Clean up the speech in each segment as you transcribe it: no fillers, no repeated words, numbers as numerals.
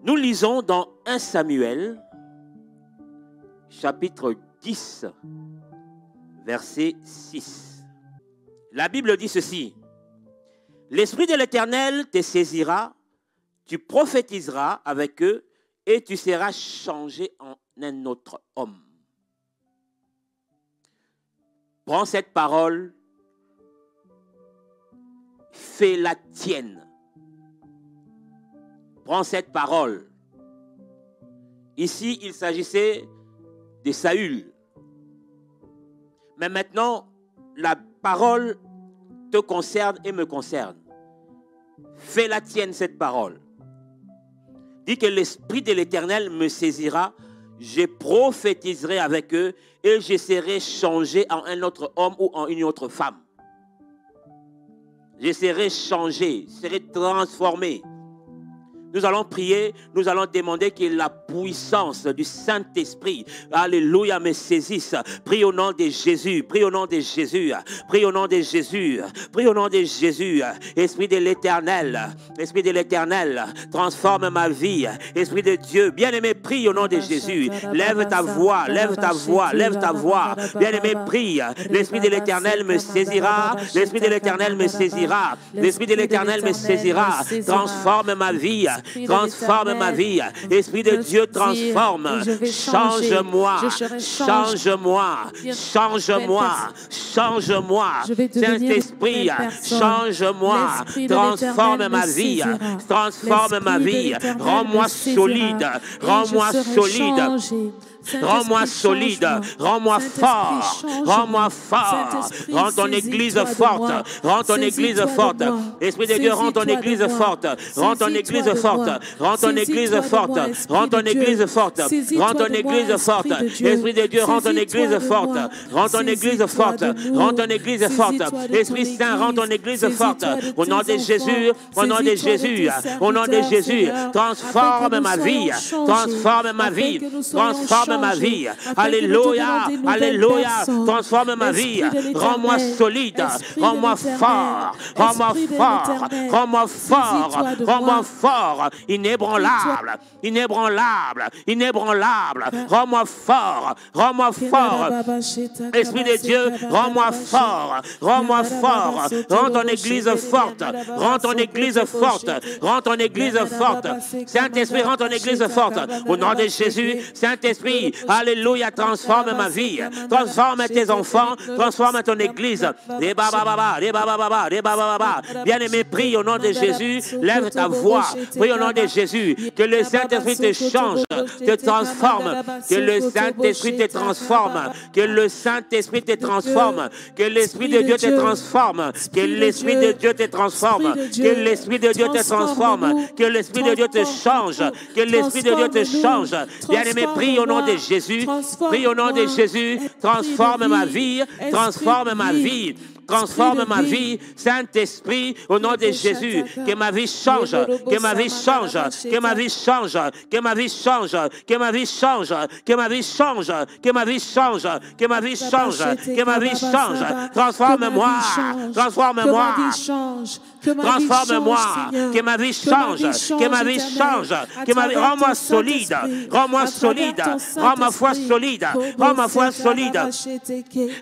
Nous lisons dans 1 Samuel, chapitre 10, verset 6. La Bible dit ceci. L'Esprit de l'Éternel te saisira, tu prophétiseras avec eux et tu seras changé en un autre homme. Prends cette parole, fais-la tienne. Prends cette parole. Ici, il s'agissait de Saül. Mais maintenant, la parole te concerne et me concerne. Fais-la tienne, cette parole. Dis que l'Esprit de l'Éternel me saisira, je prophétiserai avec eux et je serai changé en un autre homme ou en une autre femme. Je serai changé, je serai transformé. Nous allons prier, nous allons demander que la puissance du Saint-Esprit, alléluia, me saisisse. Prie au nom de Jésus, prie au nom de Jésus, prie au nom de Jésus, prie au nom de Jésus. Esprit de l'Éternel, transforme ma vie. Esprit de Dieu, bien-aimé, prie au nom de Jésus. Lève ta voix, lève ta voix, lève ta voix. Bien-aimé, prie. L'Esprit de l'Éternel me saisira, l'Esprit de l'Éternel me saisira, l'Esprit de l'Éternel me saisira. Transforme ma vie. Transforme ma vie. Esprit de Dieu, transforme. Change-moi. Change-moi. Change-moi. Change-moi. Saint-Esprit, change-moi. Transforme ma vie. Transforme ma vie. Rends-moi solide. Rends-moi solide. Rends-moi solide, rends-moi fort, rends-moi fort, rends ton église forte, rends ton église forte. Esprit de Dieu, rends ton église forte, rends ton église forte, rends ton église forte, rends ton église forte, rends ton église forte. Esprit de Dieu, rends ton église forte, rends ton église forte, rends ton église forte. Esprit Saint, rends ton église forte. Au nom de Jésus, au nom de Jésus, au nom de Jésus, transforme ma vie, transforme ma vie, transforme ma vie. Alléluia, alléluia. Transforme ma vie. Rends-moi solide. Rends-moi fort. Rends-moi fort. Rends-moi fort. Rends-moi fort. Inébranlable. Inébranlable. Inébranlable. Rends-moi fort. Rends-moi fort. Esprit de Dieu, rends-moi fort. Rends-moi fort. Rends ton église forte. Rends ton église forte. Rends ton église forte. Saint-Esprit, rends ton église forte. Au nom de Jésus, Saint-Esprit, alléluia, transforme ma vie, transforme tes enfants, transforme ton église. Bien-aimé, prie au nom de Jésus, lève ta voix, prie au nom de Jésus, que le Saint-Esprit te change, te transforme, que le Saint-Esprit te transforme, que le Saint-Esprit te transforme, que l'Esprit de Dieu te transforme, que l'Esprit de Dieu te transforme, que l'Esprit de Dieu te transforme, que l'Esprit de Dieu te change, que l'Esprit de Dieu te change. Bien-aimé, prie au nom de Jésus, prie au nom de Jésus, transforme ma vie, transforme ma vie. Transforme ma vie, Saint-Esprit, au nom de Jésus, que ma vie change, que ma vie change, que ma vie change, que ma vie change, que ma vie change, que ma vie change, que ma vie change, que ma vie change, que ma vie change. Transforme-moi, transforme-moi. Transforme-moi, que ma vie change, que ma vie change, que ma vie, rends-moi solide, rends-moi solide, rends ma foi solide, rends ma foi solide,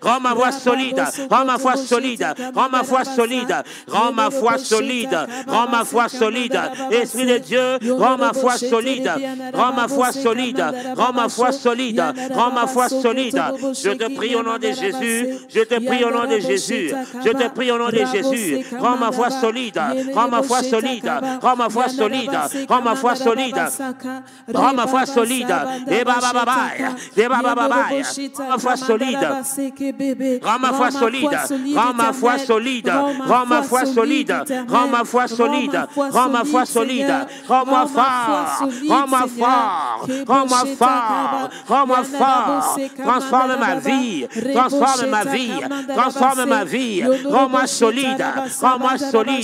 rends ma foi solide, rends ma foi solide, rends ma foi solide, rends ma foi solide, rends ma foi solide. Esprit de Dieu, rends ma foi solide, rends ma foi solide, rends ma foi solide, rends ma foi solide. Je te prie au nom de Jésus, je te prie au nom de Jésus, je te prie au nom de Jésus, rends ma foi solide. Rends ma foi solide, rends ma foi solide, rends ma foi solide, rends ma foi solide, rends ma foi solide, rends ma foi solide, rends ma foi solide, rends ma foi solide, rends ma foi solide, rends ma foi solide, rends-moi fort, rends-moi fort, rends-moi fort, rends-moi fort, transforme ma vie, transforme ma vie, transforme ma vie, rends-moi solide, rends-moi solide.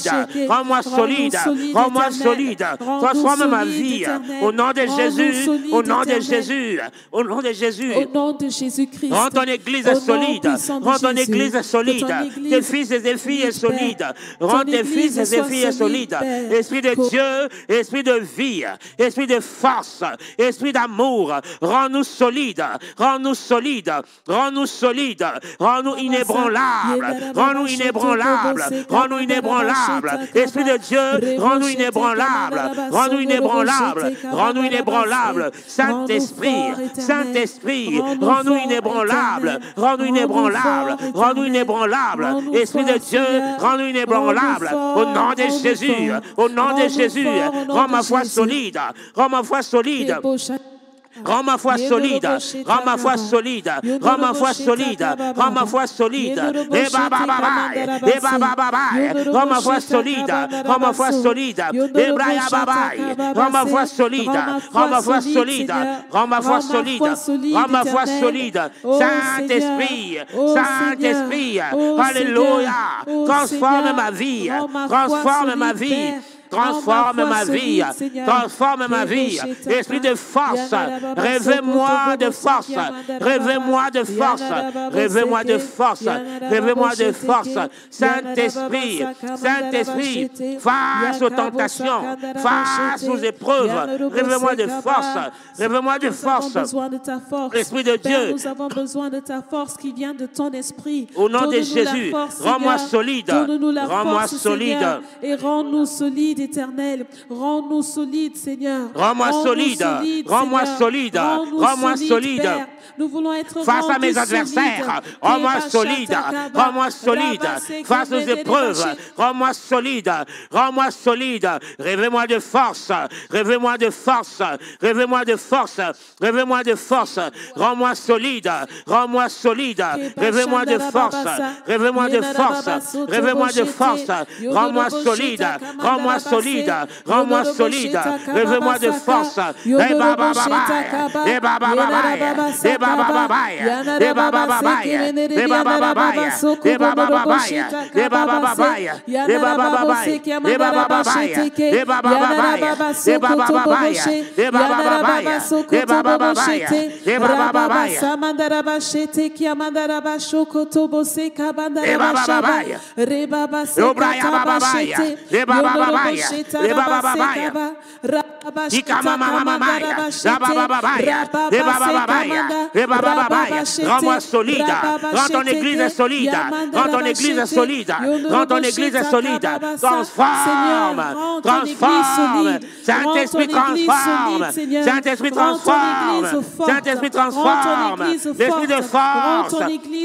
Rends-moi solide, rends-moi solide, transforme ma vie au nom de Jésus, au nom de Jésus, au nom de Jésus. Au nom de Jésus-Christ. Rends ton église solide, rends ton église solide, tes fils et tes filles solides. Rends tes fils et tes filles solides. Esprit de Dieu, esprit de vie, esprit de force, esprit d'amour, rends-nous solides, rends-nous solides, rends-nous solides, rends-nous inébranlables, rends-nous inébranlables, rends-nous inébranlables. Esprit de Dieu, rends-nous inébranlables, rends-nous inébranlables, rends-nous inébranlables. Saint-Esprit, Saint-Esprit, rends-nous inébranlables, rends-nous inébranlables, rends-nous inébranlables. Esprit de Dieu, rends-nous inébranlables. Au nom de Jésus, au nom de Jésus, rends ma foi solide, rends ma foi solide. Rends ma foi solide, rends ma foi solide, rends ma foi solide, rends ma foi solide. Et rends ma foi solide, rends ma foi solide. Et rends ma foi solide, rends ma foi solide, rends ma foi solide, rends ma foi solide. Saint-Esprit, Saint-Esprit, alléluia, transforme ma vie, transforme ma vie. Transforme ma vie, transforme ma vie. Esprit de force, réveille-moi de force, réveille-moi de force, réveille-moi de force, réveille-moi de force. Saint-Esprit, Saint-Esprit, face aux tentations, face aux épreuves, réveille-moi de force, réveille-moi de force. Esprit de Dieu, nous avons besoin de ta force qui vient de ton esprit. Au nom de Jésus, rends-moi solide, rends-moi solide. Et rends-nous solide, Éternel, rends-nous solides, Seigneur. Rends-moi solide, rends-moi solide, rends-moi solide. Nous voulons être face à mes adversaires, rends-moi solide, rends-moi solide. Face aux épreuves, rends-moi solide, rends-moi solide. Réveille-moi de force, réveille-moi de force, réveille-moi de force, réveille-moi de force. Rends-moi solide, rends-moi solide. Réveille-moi de force, réveille-moi de force, réveille-moi de force. Rends-moi solide, rends-moi solide, rends-moi solide. Réveille-moi de force. Rends-moi solide, rends ton église solide, rends ton église solide, rends ton église solide, transforme, transforme, Saint-Esprit transforme, Saint-Esprit transforme, Saint-Esprit transforme, l'esprit de force,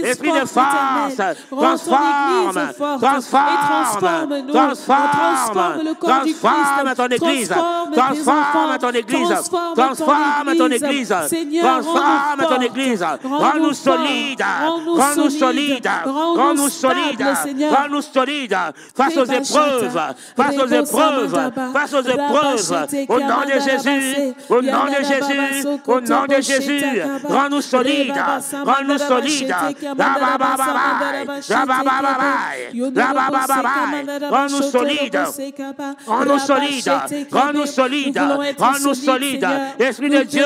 l'esprit de force, transforme, transforme, transforme, transforme ton église, transforme ton église, transforme ton église, transforme ton église, rends-nous solides, rends-nous solides, rends-nous solides, rends-nous solides, face aux épreuves, face aux épreuves, face aux épreuves, au nom de Jésus, au nom de Jésus, au nom de Jésus, rends-nous solides, rends-nous solides, rends-nous solides, rends-nous solides, rends-nous solides, rends-nous solides, Esprit de Dieu,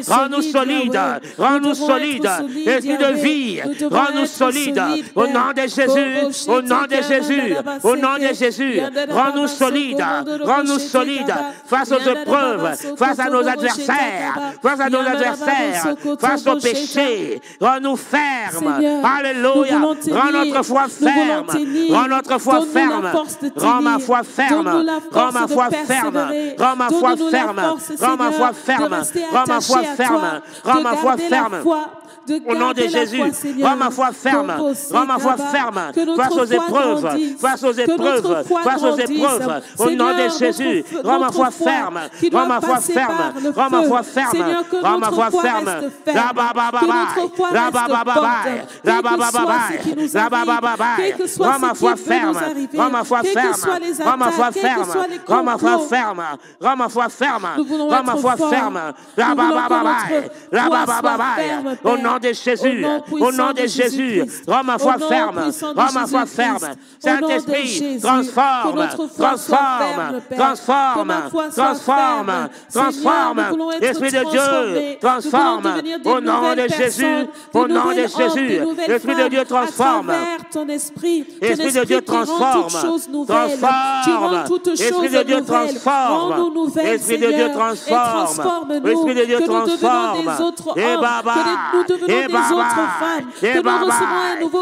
rends-nous solides, rends-nous solides, Esprit de vie, rends-nous solides, au nom de Jésus, au nom de Jésus, au nom de Jésus, rends-nous solides, rends-nous solides, face aux épreuves, face à nos adversaires, face à nos adversaires, face au péché, rends-nous fermes, alléluia, rends notre foi ferme, rends notre foi ferme, rends ma foi ferme, rends ma foi ferme, rends ma foi ferme, rends ma foi ferme, rends ma foi ferme, rends ma foi ferme. Au nom de Jésus, rends ma foi ferme, rends ma foi ferme, face aux épreuves, face aux épreuves, face aux épreuves, au nom de Jésus, rends ma foi ferme, rends ma foi ferme, rends ma foi ferme, rends ma foi ferme, rends ma foi ferme, rends ma foi ferme, rends ma foi ferme, rends ma foi ferme, rends ma foi ferme, rends ma foi ferme, au nom de Jésus, au nom de Jésus, rends ma foi ferme, rends ma foi ferme. Saint-Esprit, transforme, transforme, transforme, transforme, transforme. Esprit de Dieu, transforme, au nom de Jésus, au nom de Jésus. L'Esprit de Dieu transforme. Esprit de Dieu transforme, transforme. Esprit de Dieu transforme. Esprit de Dieu transforme. Esprit de Dieu transforme. Et Baba, et Baba, et Baba,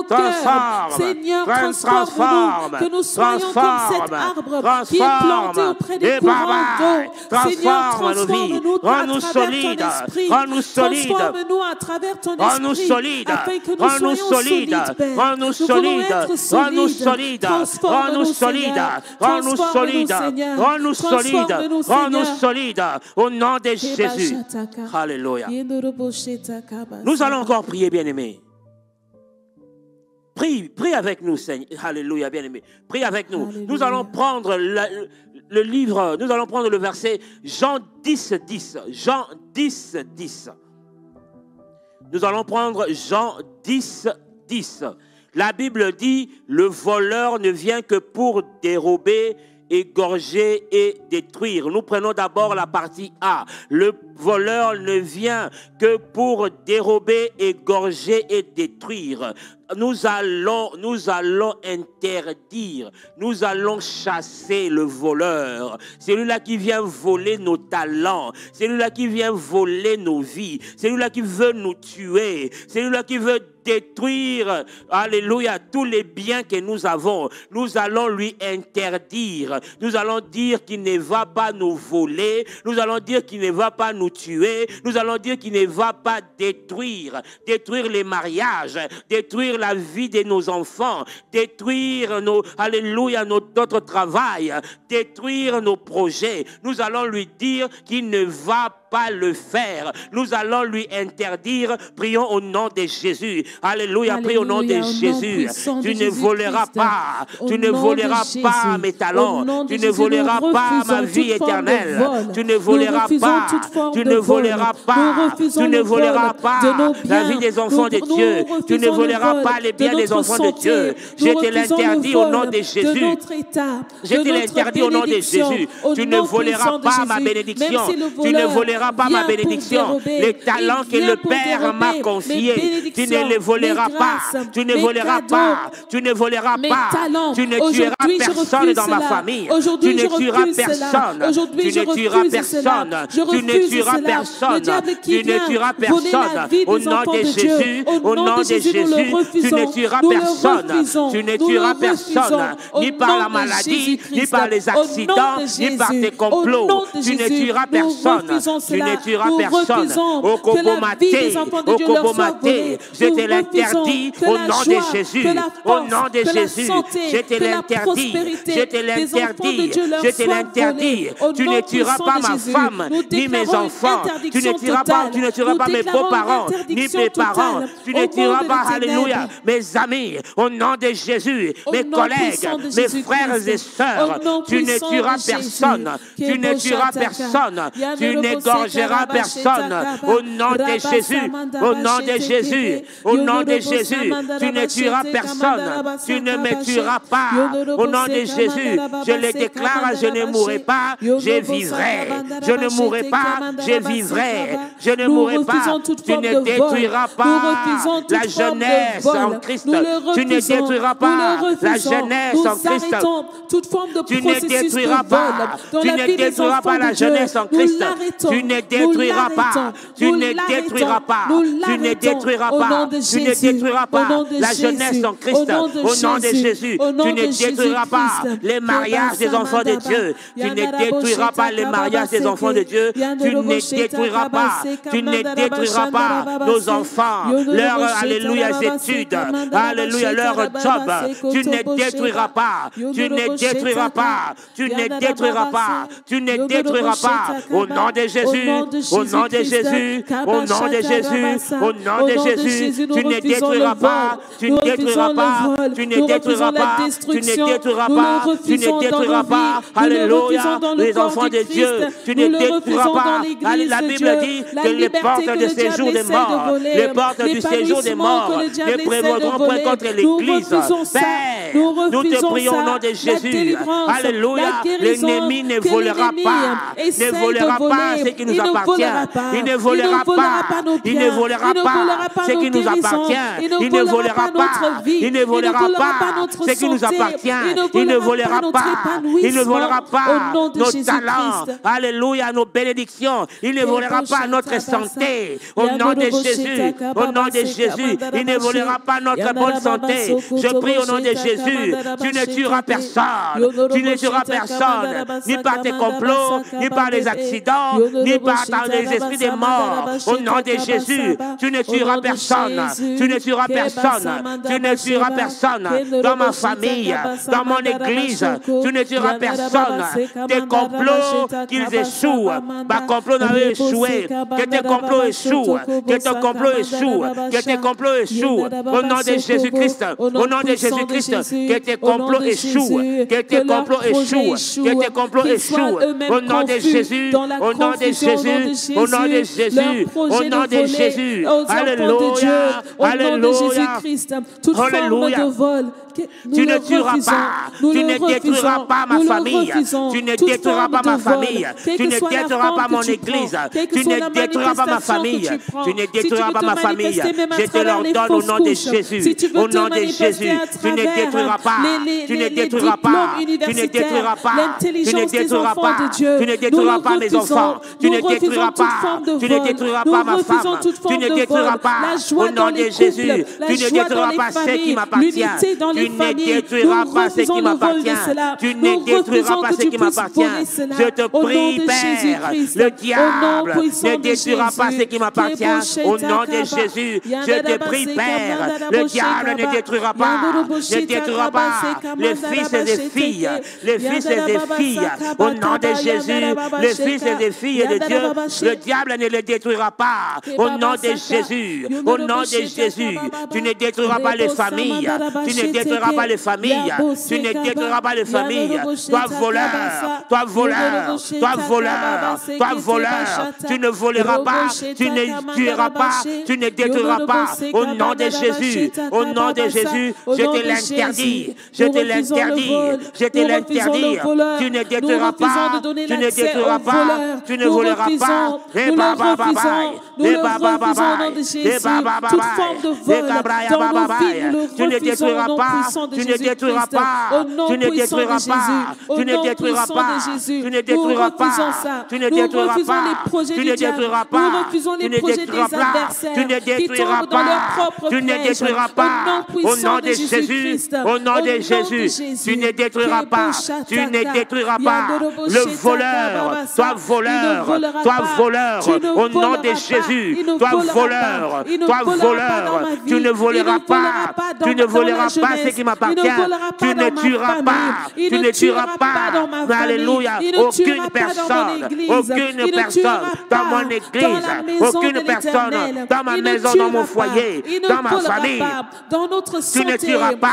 transforme. Seigneur, transforme-nous, que nous soyons comme cet arbre qui est planté auprès des courants d'eau. Seigneur, transforme-nous à travers ton esprit. Rends-nous solides. Transforme-nous à travers ton esprit. Rends-nous solides. Afin que nous Rends-nous soyons solides. solides, Père. Rends-nous Nous voulons solides. être Rends-nous solides. solides. Transforme-nous, Rends-nous solides. Seigneur. Rends-nous solides. Seigneur. Rends-nous solides. Transforme-nous, Rends-nous Seigneur. solides. Au nom de Jésus. Alléluia. Nous allons encore prier, bien-aimés. Prie avec nous, Seigneur. Alléluia, bien-aimés. Prie avec nous. Alléluia. Nous allons prendre le livre, nous allons prendre le verset Jean 10, 10. Jean 10, 10. Nous allons prendre Jean 10, 10. La Bible dit, le voleur ne vient que pour dérober, égorger et détruire. Nous prenons d'abord la partie A. Le voleur ne vient que pour dérober, égorger et détruire. Nous allons interdire, nous allons chasser le voleur. Celui-là qui vient voler nos talents, celui-là qui vient voler nos vies, celui-là qui veut nous tuer, celui-là qui veut détruire, alléluia, tous les biens que nous avons. Nous allons lui interdire. Nous allons dire qu'il ne va pas nous voler. Nous allons dire qu'il ne va pas nous tuer. Nous allons dire qu'il ne va pas détruire les mariages, détruire la vie de nos enfants, détruire notre travail, détruire nos projets. Nous allons lui dire qu'il ne va pas le faire. Nous allons lui interdire. Prions au nom de Jésus. Alléluia, prie au nom de Jésus. Tu ne voleras pas. Tu ne voleras pas mes talents. Tu ne voleras pas ma vie éternelle. Tu ne voleras pas. Tu ne voleras pas. Tu ne voleras pas la vie des enfants de Dieu. Tu ne voleras pas les biens des enfants de Dieu. Je te l'interdis au nom de Jésus. Je te l'interdis au nom de Jésus. Tu ne voleras pas ma bénédiction. Tu ne voleras pas ma bénédiction. Les talents que le Père m'a confiés, tu ne les voleras pas. Tu ne voleras pas. Tu ne voleras pas. Tu ne tueras personne dans ma famille. Tu ne tueras personne. Tu ne tueras personne. Tu ne tueras personne. Tu ne tueras personne. Au nom de Jésus, au nom de Jésus, tu ne tueras personne. Tu ne tueras personne. Ni par la maladie, ni par les accidents, ni par tes complots. Tu ne tueras personne. Tu ne tueras personne. Au Kobomate, je te l'interdis au nom de Jésus. Au nom de Jésus, je te l'interdis. Je te l'interdis. Je te l'interdis. Tu ne tueras pas ma femme, ni mes enfants. Tu ne tueras pas mes beaux-parents, ni mes parents. Tu ne tueras pas, alléluia, mes amis. Au nom de Jésus, mes collègues, mes frères et sœurs. Tu ne tueras personne. Tu ne tueras personne. Tu n'égorgeras personne. Au nom de Jésus. Au nom de Jésus. Au nom de Jésus. Tu ne tueras personne. Tu ne me tueras pas. Au nom de Jésus. Je le déclare, je ne mourrai pas, je vivrai. Je ne mourrai pas, je vivrai. Je ne mourrai pas. Tu ne détruiras pas la jeunesse en Christ. Tu ne détruiras pas la jeunesse en Christ. Tu ne détruiras pas. Tu ne détruiras pas la jeunesse en Christ. Tu ne détruiras pas. Tu ne détruiras pas. Tu ne détruiras pas. Tu ne détruiras pas la jeunesse en Christ. Au nom de Jésus. Tu ne détruiras pas les mariages des enfants de Dieu. Tu ne détruiras pas les mariages des enfants de Dieu. Tu ne détruiras pas. Tu ne détruiras pas nos enfants, leurs alléluia études, alléluia leur job. Tu ne détruiras pas. Tu ne détruiras pas. Tu ne détruiras pas. Tu ne détruiras pas. Au nom de Jésus. Au nom de Jésus. Au nom de Jésus. Au nom de Jésus. Tu tu ne détruiras pas, tu ne détruiras pas, tu ne détruiras pas, tu ne détruiras pas, tu ne détruiras pas, alléluia, les enfants de Dieu, tu ne détruiras pas. La Bible dit que les portes de séjour des morts, les portes du séjour des morts ne prévaudront point contre l'Église. Père, nous te prions au nom de Jésus, alléluia, l'ennemi ne volera pas, ne volera pas ce qui nous appartient, il ne volera pas, il ne volera pas ce qui nous appartient, il ne volera pas, il ne volera pas ce qui nous appartient, il ne volera pas, il ne volera pas nos talents, alléluia, nos bénédictions, il ne volera pas notre santé, au nom de Jésus, au nom de Jésus, il ne volera pas notre bonne santé. Je prie au nom de Jésus, tu ne tueras personne, tu ne tueras personne, ni par tes complots, ni par les accidents, ni par les esprits des morts. Au nom de Jésus, tu ne tueras personne, tu ne tueras personne, tu ne tueras personne dans ma famille, dans mon église, tu ne tueras personne. Tes complots, qu'ils échouent, ma complot n'a échoué, que tes complots échouent, que tes complots échouent, que tes complots échouent. Au nom de Jésus-Christ, au nom de Jésus-Christ, que tes complots échouent, que tes complots échouent, que tes complots échouent. Au nom de Jésus, au nom de Jésus, au nom de Jésus, au nom de Jésus. Alléluia, alléluia, alléluia. Tu ne tueras pas, tu ne détruiras pas ma famille, tu ne détruiras pas ma famille, tu ne détruiras pas mon église, tu ne détruiras pas ma famille, tu ne détruiras pas ma famille. Je te l'ordonne au nom de Jésus, au nom de Jésus, tu ne détruiras pas, tu ne détruiras pas, tu ne détruiras pas, tu ne détruiras pas, tu ne détruiras pas mes enfants, tu ne détruiras pas, tu ne détruiras pas ma femme, tu ne détruiras pas, au nom de Jésus, tu ne détruiras pas ce qui m'appartient. Tu ne détruiras pas ce qui m'appartient. Tu ne détruiras pas ce qui m'appartient. Je te prie, Père, le diable ne détruira pas ce qui m'appartient. Au nom de Jésus, je te prie, Père, le diable ne détruira pas, ne détruira pas les fils et les filles, les fils et les filles. Au nom de Jésus, les fils et les filles de Dieu, le diable ne les détruira pas. Au nom de Jésus, au nom de Jésus, tu ne détruiras pas les familles, tu ne détruiras pas les familles, tu ne détruiras pas les familles. Toi voleur, toi voleur, toi voleur, toi voleur, tu ne voleras pas, tu ne tueras pas, tu ne détruiras pas. Au nom de Jésus, au nom de Jésus, je te l'interdis, je te l'interdis, je te l'interdis. Tu ne détruiras pas, tu ne détruiras pas, tu ne voleras pas. Et baba babaï, et baba babaï, et baba babaï, et cabraya babaï, tu ne détruiras pas, tu ne détruiras pas, tu ne détruiras pas, tu ne détruiras pas, tu ne détruiras pas, tu ne détruiras pas, tu ne détruiras pas, tu ne détruiras pas, tu ne détruiras pas, tu ne détruiras pas, au nom de Jésus, au nom de Jésus, tu ne détruiras pas, tu ne détruiras pas le voleur, toi voleur, toi voleur, au nom de Jésus, toi voleur, toi voleur, tu ne voleras pas, tu ne voleras pas ce qui m'appartient, tu ne tueras pas, tu ne tueras pas, alléluia, aucune personne, aucune personne dans mon église, aucune personne dans ma maison, dans mon foyer, dans ma famille, tu ne tueras pas,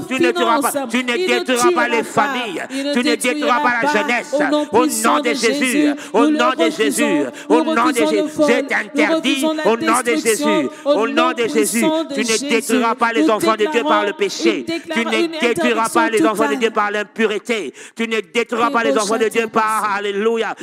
tu ne tueras pas, tu ne détruiras pas les familles, tu ne détruiras pas la jeunesse, au nom de Jésus, au nom de Jésus, au nom de Jésus, je t'interdis, au nom de Jésus, au nom de Jésus, tu ne détruiras pas les enfants de Dieu par le péché, tu ne détruiras pas les enfants de Dieu par l'impureté, tu ne détruiras pas les enfants de Dieu par, alléluia,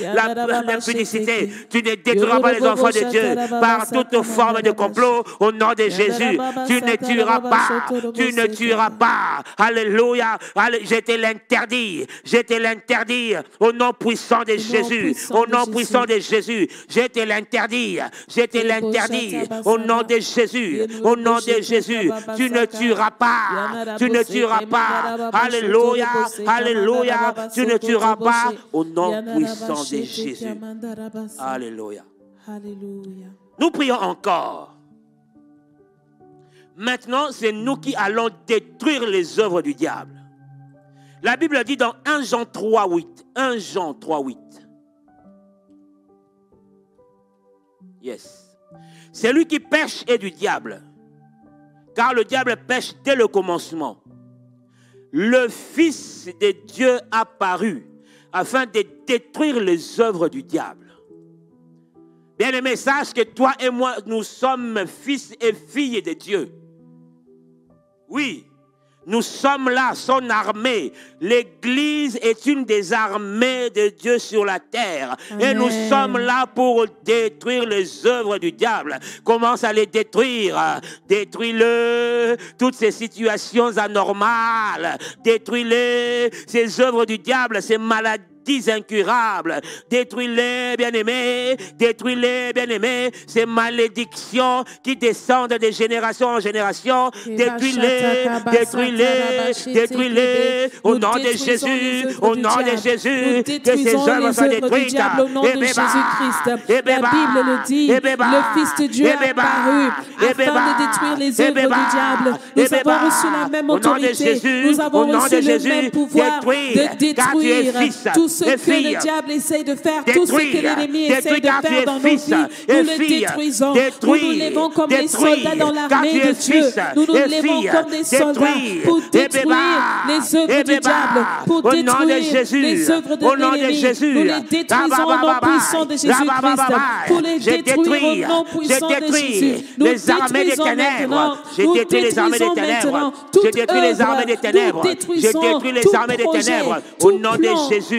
l'impudicité, tu ne détruiras pas les enfants de Dieu par toute forme de complot, au nom de Jésus, tu ne tueras pas, tu ne tueras pas, alléluia, je te l'interdis, je te l'interdis, au nom puissant de Jésus, au nom puissant de Jésus, je te l'interdis, je te l'interdis, au nom de Jésus, au nom de Jésus, tu ne tueras pas, tu ne tueras pas, alléluia, alléluia, tu ne tueras pas, au nom puissant de Jésus, alléluia. Nous prions encore. Maintenant, c'est nous qui allons détruire les œuvres du diable. La Bible dit dans 1 Jean 3,8. 1 Jean 3,8. Yes. Celui qui pêche est du diable. car le diable pêche dès le commencement. Le Fils de Dieu apparut afin de détruire les œuvres du diable. Bien-aimé, sache que toi et moi, nous sommes fils et filles de Dieu. Oui, nous sommes là, son armée. L'Église est une des armées de Dieu sur la terre. Amen. Et nous sommes là pour détruire les œuvres du diable. Commence à les détruire. Détruis-le. Toutes ces situations anormales. Détruis-les. Ces œuvres du diable, ces maladies incurables. Détruis-les, bien-aimés. Détruis-les, bien-aimés. Ces malédictions qui descendent de génération en génération. Détruis-les, détruis-les, détruis-les. Au nom de Jésus, au nom de Jésus, que ces œuvres soient détruites. Au nom de Jésus-Christ. La Bible le dit, le Fils de Dieu est apparu afin de détruire les œuvres du diable. Nous avons reçu la même autorité. Nous avons reçu le même pouvoir de détruire tout ce que le diable essaie de faire, tout ce que l'ennemi essaie de faire dans nos vies. Nous le détruisons. Nous nous lèvons comme des soldats dans l'armée de Dieu. Nous nous lèvons comme des soldats pour détruire les œuvres du diable, pour détruire les œuvres de l'ennemi. Nous les détruisons au nom puissant de Jésus-Christ. Pour les détruire au nom puissant de Jésus. Nous détruisons maintenant. Nous détruisons maintenant toute œuvre. Nous détruisons tout projet,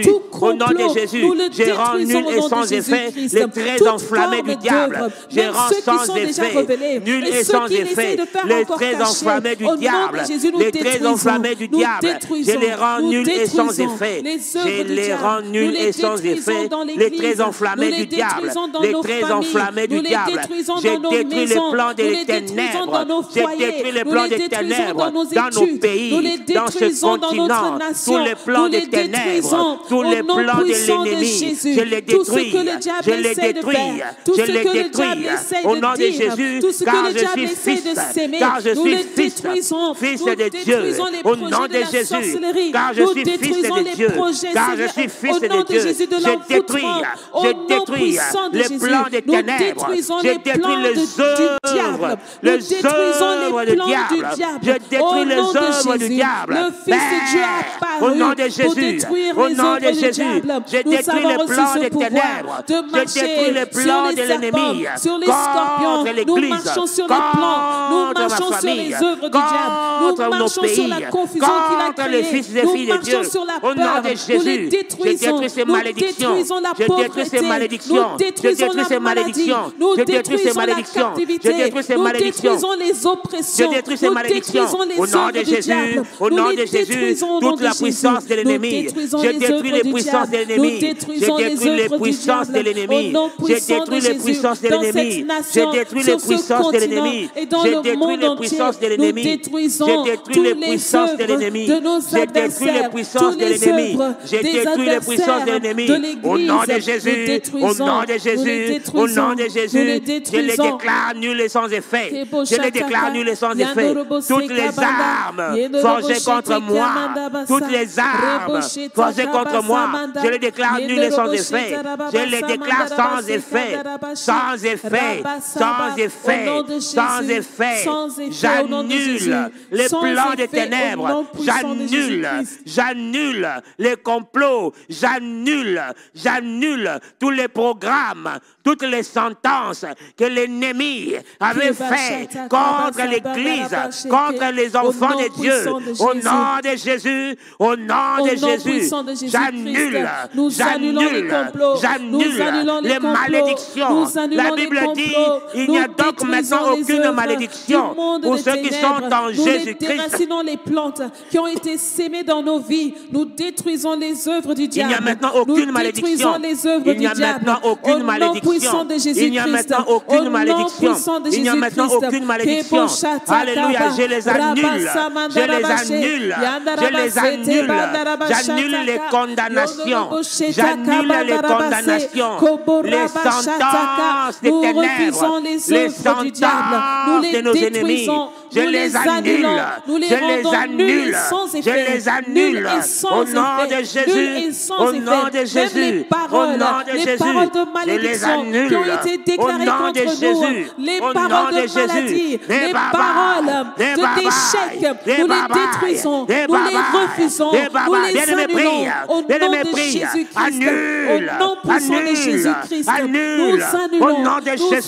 tout plan, au nom de Jésus, j'ai rendu nul et sans effet les traits enflammés du diable. J'ai rendu sans effet, nul et sans effet, les traits enflammés du diable. Les traits enflammés du diable, je les rends nuls et sans effet. Je les rends nuls et sans effet. Les traits enflammés du diable, les traits enflammés du diable. J'ai détruit les plans des ténèbres. J'ai détruit les plans des ténèbres dans nos pays, dans ce continent. Tous les plans des ténèbres, tous les plans de l'ennemi, je les détruis, je les détruis, je les détruis au nom de Jésus, car je suis fils, car je suis fils de Dieu, au nom de Jésus, car je suis fils de Dieu, car je suis fils de Dieu, je détruis les plans des ténèbres, je détruis les œuvres du diable, je détruis les œuvres du diable, au nom de Jésus, au nom de Jésus. Je détruis les plans des ténèbres. Je détruis les plans de l'ennemi. Contre l'Église, contre ma famille, contre nos pays, contre les fils et filles de Dieu. Au nom de Jésus, je détruis ces malédictions. Je détruis ces malédictions. Je détruis ces malédictions. Je détruis ces malédictions. Je détruis ces malédictions. Je détruis ces malédictions. Au nom de Jésus, au nom de Jésus, toute la puissance de l'ennemi. Je détruis les puissances de l'ennemi. J'ai détruit les puissances de l'ennemi. J'ai détruit les puissances de l'ennemi. J'ai détruit les puissances de l'ennemi. J'ai détruit les puissances de l'ennemi. J'ai détruit les puissances de l'ennemi. J'ai détruit les puissances de l'ennemi. J'ai détruit les puissances de l'ennemi. Au nom de Jésus, au nom de Jésus, au nom de Jésus, je les déclare nuls et sans effet. Je les déclare nuls et sans effet. Toutes les armes forgées contre moi, toutes les armes forgées contre moi, je les déclare nuls et sans effet. Je les déclare sans effet, sans effet, sans effet, sans effet. J'annule les plans des ténèbres. J'annule les complots. J'annule tous les programmes, toutes les sentences que l'ennemi avait fait contre l'Église, contre les enfants de Dieu. Au nom de Jésus, au nom de Jésus, j'annule les malédictions. La Bible dit, il n'y a donc maintenant aucune malédiction pour ceux qui sont en Jésus-Christ. Nous déracinons les plantes qui ont été sémées dans nos vies. Nous détruisons les œuvres du diable. Il n'y a maintenant aucune malédiction. Il n'y a maintenant aucune malédiction. Il n'y a maintenant aucune malédiction. Il n'y a maintenant aucune malédiction. Alléluia, je les annule. Je les annule. Je les annule. J'annule les condamnations. J'annule les condamnations. Les sentences des ténèbres. Les sentences de nos ennemis. je les annule, nous les je les rendons nuls annule, sans je effet, les annule, au nom de Jésus, au nom de Jésus, au nom de Jésus, je les annule, qui ont été déclarées contre nous, les paroles de maladie, les paroles d'échec, nous les détruisons, nous les refusons, nous les annulons au nom de Jésus-Christ, au nom puissant de Jésus-Christ, nous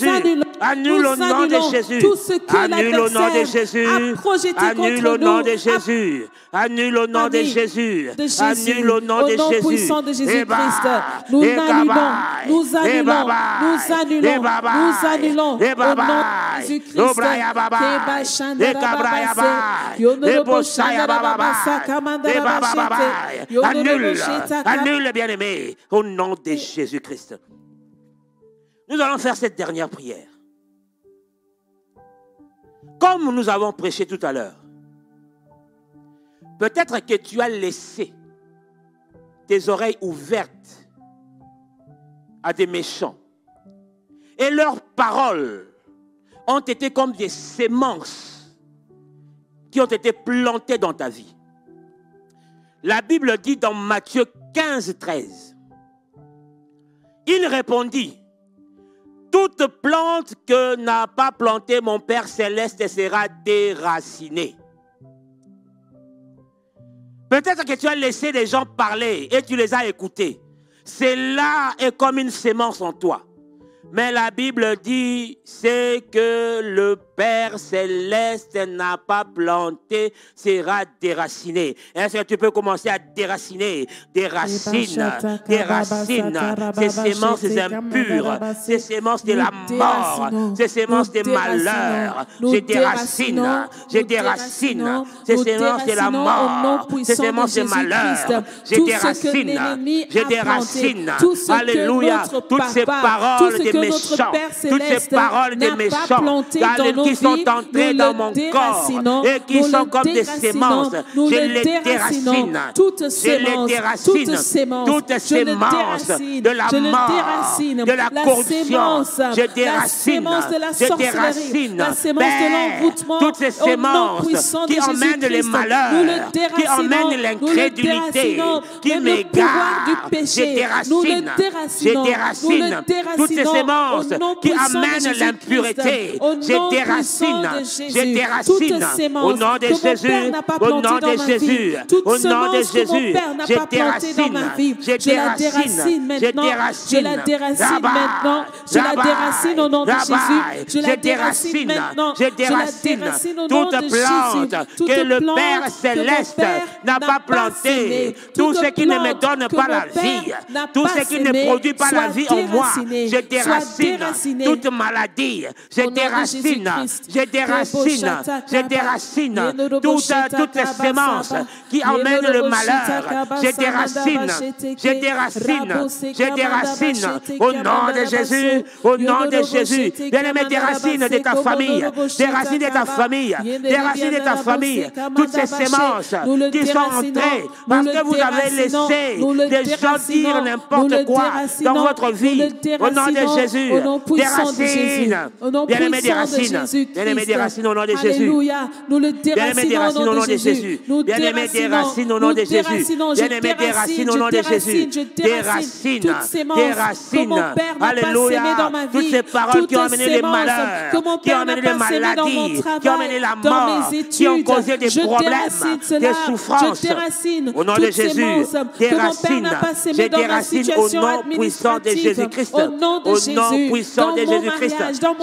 annulons, annule au nom de Jésus, tout ce que annule au nom de Jésus, a projeté annule au nom de Jésus, annule au nom de Jésus, annule au nom de Jésus, puissant de Jésus-Christ, nous annulons, nous annulons, nous annulons, nous annulons au nom de Jésus-Christ. Annule, bien-aimé, au nom de Jésus-Christ. Nous allons faire cette dernière prière. Comme nous avons prêché tout à l'heure, peut-être que tu as laissé tes oreilles ouvertes à des méchants. Et leurs paroles ont été comme des semences qui ont été plantées dans ta vie. La Bible dit dans Matthieu 15, 13, il répondit, toute plante que n'a pas plantée mon Père Céleste sera déracinée. Peut-être que tu as laissé des gens parler et tu les as écoutés. Cela est comme une sémence en toi. Mais la Bible dit, c'est que le Père Céleste n'a pas planté, sera déraciné. Est-ce que tu peux commencer à déraciner des racines, ces sémences impures, ces sémences de la mort, ces sémences des malheurs. Je déracine ces sémences de la mort, ces sémences de malheur. Je déracine, alléluia, toutes ces paroles des méchants, toutes ces paroles des méchants qui sont entrés dans mon corps et qui sont comme des sémences. Je les déracine. Je les déracine. Toutes sémences de la mort, de la corruption. Je déracine. Je déracine. Toutes ces sémences qui emmènent les malheurs, qui emmènent l'incrédulité, qui m'égarent. Je déracine. Je déracine. Toutes ces sémences qui amènent l'impureté. Je déracine, je déracine au nom de Jésus, au nom de Jésus, au nom de Jésus, je déracine, je déracine, je déracine, maintenant, je la déracine au nom de Jésus, je la déracine maintenant, je déracine toute plante que le Père Céleste n'a pas plantée, tout ce qui ne me donne pas la vie, tout ce qui ne produit pas la vie en moi, je déracine toute maladie, je déracine, je déracine, je déracine toutes les sémences qui emmènent le malheur. Je déracine, je déracine, je déracine au nom de Jésus, au nom de Jésus. Bien-aimé, des racines de ta famille, des racines de ta famille, des racines de ta famille, toutes ces sémences qui sont entrées parce que vous avez laissé des gens dire n'importe quoi dans votre vie. Au nom de Jésus, des racines, bien-aimé, des racines, bien-aimé, des racines au nom de Jésus. Nous le Bien-aimé, des racines au nom de Jésus. Bien-aimé, des racines au nom de Jésus. Bien-aimé, des racines au nom de Jésus. Des racines, des racines. Alléluia. Toutes ces paroles qui ont amené les malheurs, qui ont amené les maladies, qui ont amené la mort, qui ont causé des problèmes, des souffrances. Au nom de Jésus, des racines. Je déracine au nom puissant de Jésus-Christ. Au nom puissant de Jésus-Christ.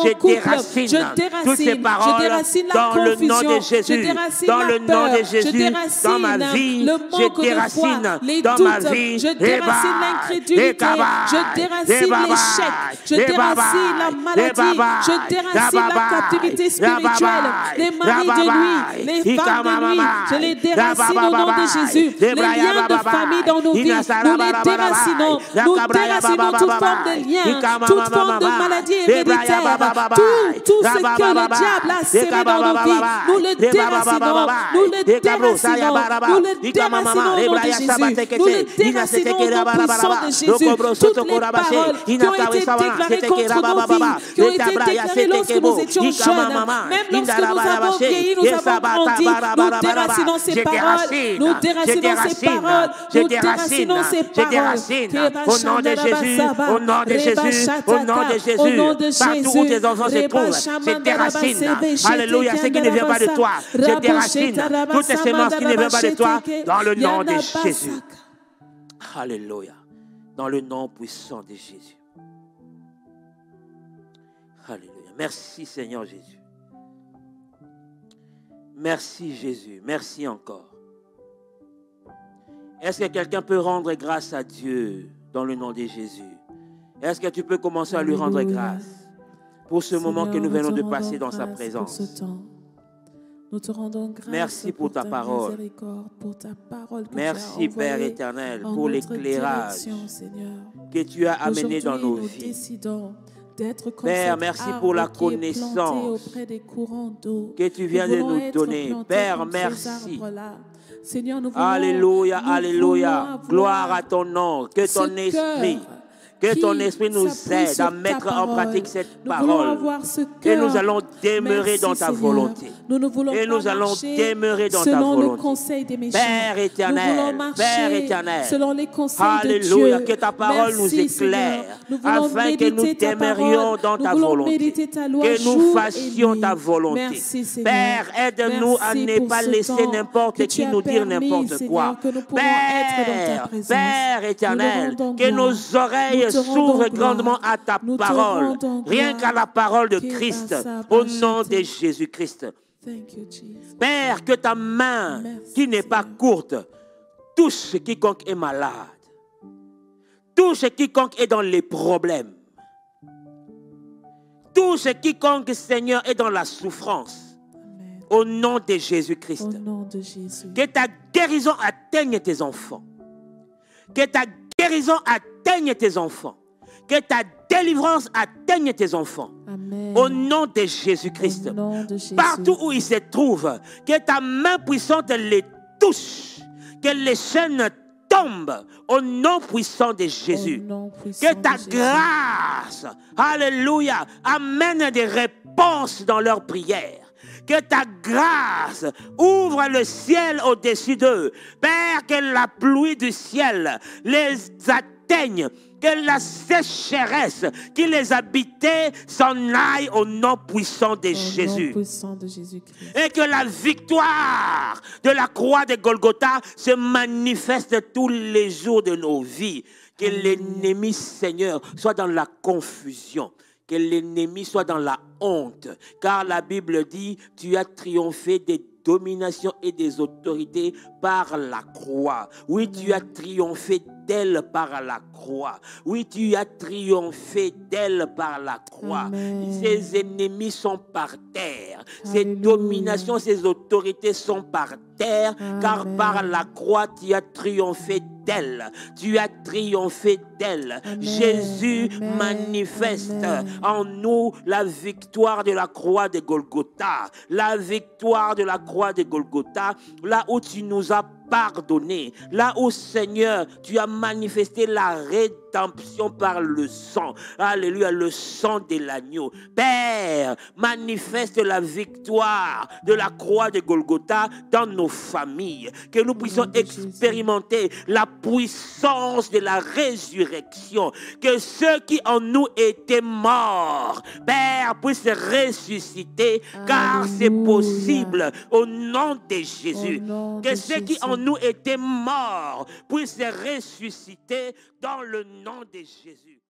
Je déracine toutes ces paroles dans le nom de Jésus, dans le nom de Jésus, dans ma vie, je déracine dans ma vie, je déracine l'incrédulité, je déracine l'échec, je déracine la maladie, je déracine la captivité spirituelle, les maris de nuit, les femmes de nuit, je les déracine au nom de Jésus, les liens de famille dans nos vies, nous les déracinons toute forme de lien, toute forme de maladie héréditaire, tout ce que le diable a sémé dans nos vies, nous le déracinons, nous le déracinons, nous le déracinons au nom de Jésus, nous le déracinons au nom puissant de Jésus. Toutes les paroles qui ont été déclarées contre nos vies, qui ont été déclarées lorsque nous étions jeunes, même lorsque nous avons vieilli, nous avons grandi, nous déracinons ces paroles, nous déracinons ces paroles, nous déracinons ces paroles. Au nom de Jésus, au nom de Jésus, au nom de Jésus, partout où tes enfants se trouvent, je déracine. Alléluia, ce qui ne vient pas de toi, je déracine toutes ces semences qui ne viennent pas de toi, dans le nom de Jésus. Alléluia, dans le nom puissant de Jésus. Alléluia, merci Seigneur Jésus. Merci Jésus, merci encore. Est-ce que quelqu'un peut rendre grâce à Dieu dans le nom de Jésus? Est-ce que tu peux commencer à lui rendre grâce pour ce moment que nous venons de passer dans sa présence? Nous te rendons grâce. Merci pour ta parole. Merci Père éternel pour l'éclairage que tu as amené dans nos vies. Père, merci pour la connaissance que tu viens de nous donner. Père, merci. Seigneur, nous alléluia, alléluia. Gloire à ton nom. Que ton esprit nous aide à mettre en pratique cette parole. Et nous allons demeurer dans ta volonté. Et nous allons demeurer dans ta volonté. Père éternel, Père éternel. Alléluia, que ta parole nous éclaire afin que nous demeurions dans ta volonté. Que nous fassions ta volonté. Père, aide-nous à ne pas laisser n'importe qui nous dire n'importe quoi. Père éternel, que nos oreilles s'ouvre grandement à ta parole, rien qu'à la parole de Christ, au nom de Jésus-Christ. Père, que ta main, qui n'est pas courte, touche quiconque est malade, touche quiconque est dans les problèmes, touche quiconque, Seigneur, est dans la souffrance, au nom de Jésus-Christ. Que ta guérison atteigne tes enfants, que ta guérison atteigne tes enfants. Que ta délivrance atteigne tes enfants. Amen. Au nom de Jésus-Christ. Partout où ils se trouvent, que ta main puissante les touche. Que les chaînes tombent. Au nom puissant de Jésus. Que ta grâce, alléluia, amène des réponses dans leurs prières. Que ta grâce ouvre le ciel au-dessus d'eux. Père, que la pluie du ciel les atteigne. Que la sécheresse qui les habitait s'en aille au nom puissant de Jésus. Et que la victoire de la croix de Golgotha se manifeste tous les jours de nos vies. Que l'ennemi, Seigneur, soit dans la confusion. Que l'ennemi soit dans la honte. Car la Bible dit, tu as triomphé des dominations et des autorités par la croix. Oui, tu as triomphé d'elle par la croix. Oui, tu as triomphé d'elle par la croix. Amen. Ses ennemis sont par terre. Ses dominations, ses autorités sont par terre. Amen. Car par la croix, tu as triomphé d'elle. Tu as triomphé d'elle. Jésus manifeste en nous la victoire de la croix de Golgotha. La victoire de la croix de Golgotha, là où tu nous as pardonné, là où, Seigneur, tu as manifesté la rédemption par le sang. Alléluia, le sang de l'agneau. Père, manifeste la victoire de la croix de Golgotha dans nos familles. Que nous puissions expérimenter la puissance de la résurrection. Que ceux qui en nous étaient morts, Père, puissent ressusciter, car c'est possible au nom de Jésus. Que ceux qui en nous étaient morts puissent ressusciter dans le nom de Jésus.